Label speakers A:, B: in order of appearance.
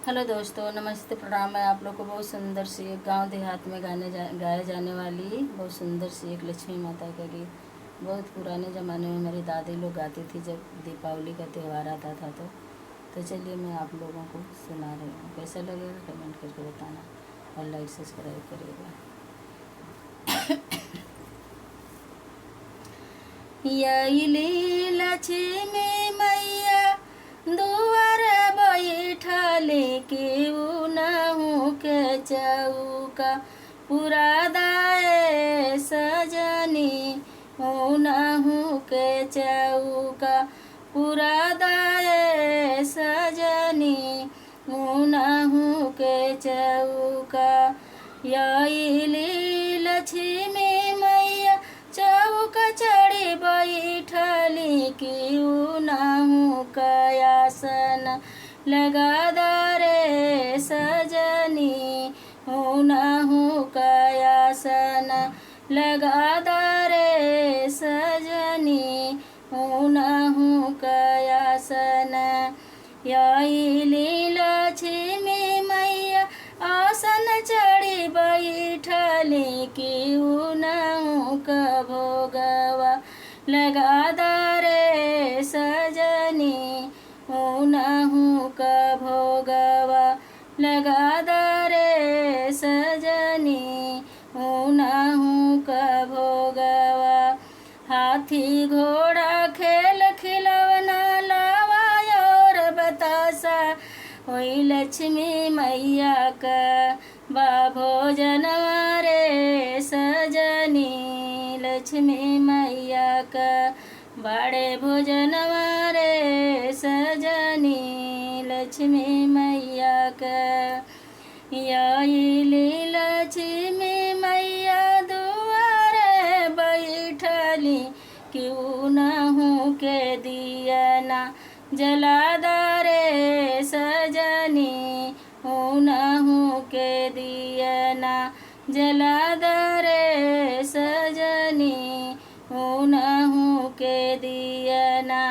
A: Hello दोस्तों, नमस्ते, प्रणाम। मैं आप लोग को बहुत सुंदर सी एक गांव देहात में गाया जाने वाली बहुत सुंदर सी एक लक्ष्मी माता का गीत बहुत पुराने ज़माने में मेरी दादी लोग गाती थी जब दीपावली का त्यौहार आता था। तो चलिए मैं आप लोगों को सुना रही हूँ। कैसा लगेगा कमेंट करके बताना और लाइक सब्सक्राइब करिएगा। यही लक्ष्मी मैया दुआर बैठले केहू नहू के चौका पूरा दाए सजनी नहू के चौका पूरा दाए सजनी नहू के चौका। यही लक्ष्मी मैया चौका चढ़ी बैठली केहू नहू कयासन लगा दरे सजनी नहू कयासन लगा दरे सजनी नहू कयासन। यही लक्ष्मी मैया आसन चढ़ी बैठली केहू नहू का भोगवा लगा दरे सजनी नहू का भोगवा लगा दरे सजनी नहू का भोगवा। हाथी घोड़ा खेल खिलौना लावा और बतासा वही लक्ष्मी मैया का बा भोजनवा रे सजनी लक्ष्मी मैया का बड़े भोजनवा रे सजनी लक्ष्मी मैया का। यही लक्ष्मी मैया दुआर बैठली केहू नहू के दियना जला दरे सजनी नहू के दियना जला दरे सजनी नहू के दियना।